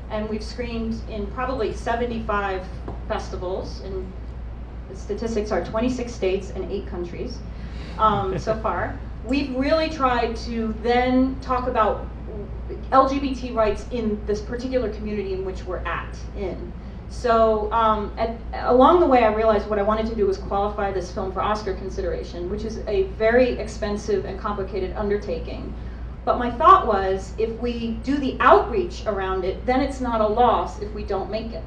and we've screened in probably 75 festivals, and the statistics are 26 states and 8 countries so far. We've really tried to then talk about LGBT rights in this particular community in which we're in. So along the way, I realized what I wanted to do was qualify this film for Oscar consideration, which is a very expensive and complicated undertaking. But my thought was, if we do the outreach around it, then it's not a loss if we don't make it.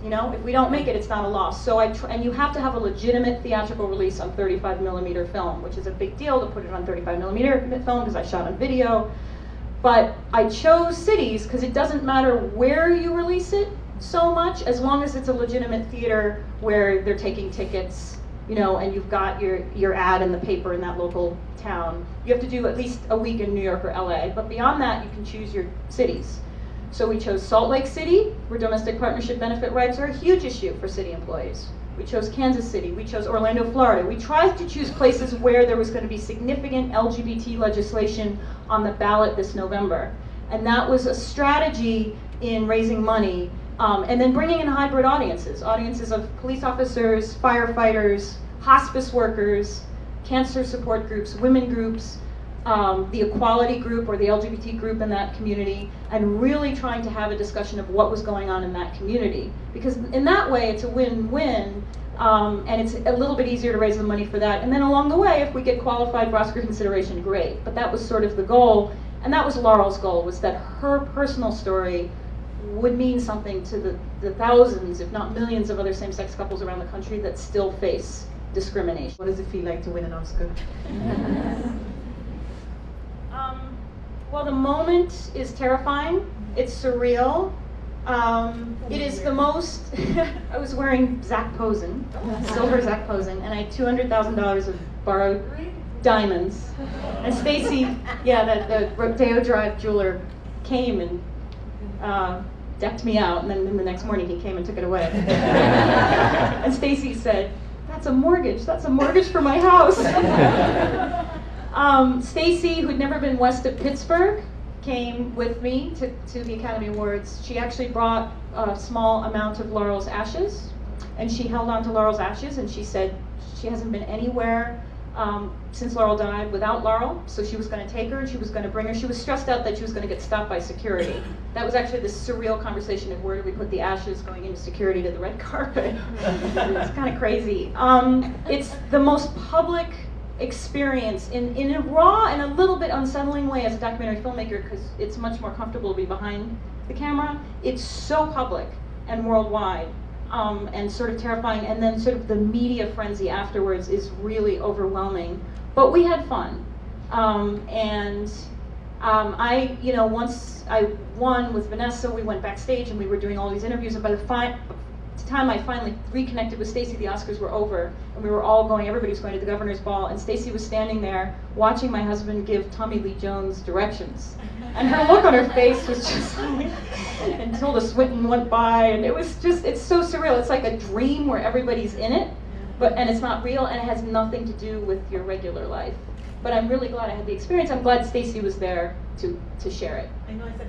You know, if we don't make it, it's not a loss. So and you have to have a legitimate theatrical release on 35mm film, which is a big deal to put it on 35mm film because I shot on video. But I chose cities because it doesn't matter where you release it so much, as long as it's a legitimate theater where they're taking tickets, you know, and you've got your ad in the paper in that local town. You have to do at least a week in New York or LA, but beyond that, you can choose your cities. So we chose Salt Lake City, where domestic partnership benefit rights are a huge issue for city employees. We chose Kansas City, we chose Orlando, Florida. We tried to choose places where there was going to be significant LGBT legislation on the ballot this November. And that was a strategy in raising money, and then bringing in hybrid audiences of police officers, firefighters, hospice workers, cancer support groups, women groups, the equality group or the LGBT group in that community, and really trying to have a discussion of what was going on in that community. Because in that way, it's a win-win, and it's a little bit easier to raise the money for that. And then along the way, if we get qualified for Oscar consideration, great. But that was sort of the goal, and that was Laurel's goal, was that her personal story would mean something to the thousands, if not millions, of other same-sex couples around the country that still face discrimination. What does it feel like to win an Oscar? Well, the moment is terrifying. It's surreal. It is the most. I was wearing Zac Posen, silver Zac Posen, and I had $200,000 of borrowed diamonds. And Stacy, yeah, the Rodeo Drive jeweler came and decked me out, and then the next morning he came and took it away. And Stacy said, "That's a mortgage. That's a mortgage for my house." Stacy, who'd never been west of Pittsburgh, came with me to the Academy Awards. She actually brought a small amount of Laurel's ashes, and she held on to Laurel's ashes, and she said she hasn't been anywhere since Laurel died without Laurel, so she was going to take her and she was going to bring her. She was stressed out that she was going to get stopped by security. That was actually this surreal conversation of where do we put the ashes going into security to the red carpet. It's kind of crazy. It's the most public experience in a raw and a little bit unsettling way as a documentary filmmaker, because it's much more comfortable to be behind the camera. It's so public and worldwide, and sort of terrifying, and then sort of the media frenzy afterwards is really overwhelming. But we had fun, I, you know, once I won with Vanessa, we went backstage and we were doing all these interviews, and by the time I finally reconnected with Stacy, the Oscars were over, and we were all going, everybody was going to the governor's ball, and Stacy was standing there watching my husband give Tommy Lee Jones directions. And her look on her face was just like, and Tilda Swinton went by, and it was just, it's so surreal. It's like a dream where everybody's in it, and it's not real, and it has nothing to do with your regular life. But I'm really glad I had the experience. I'm glad Stacy was there to share it. I know I said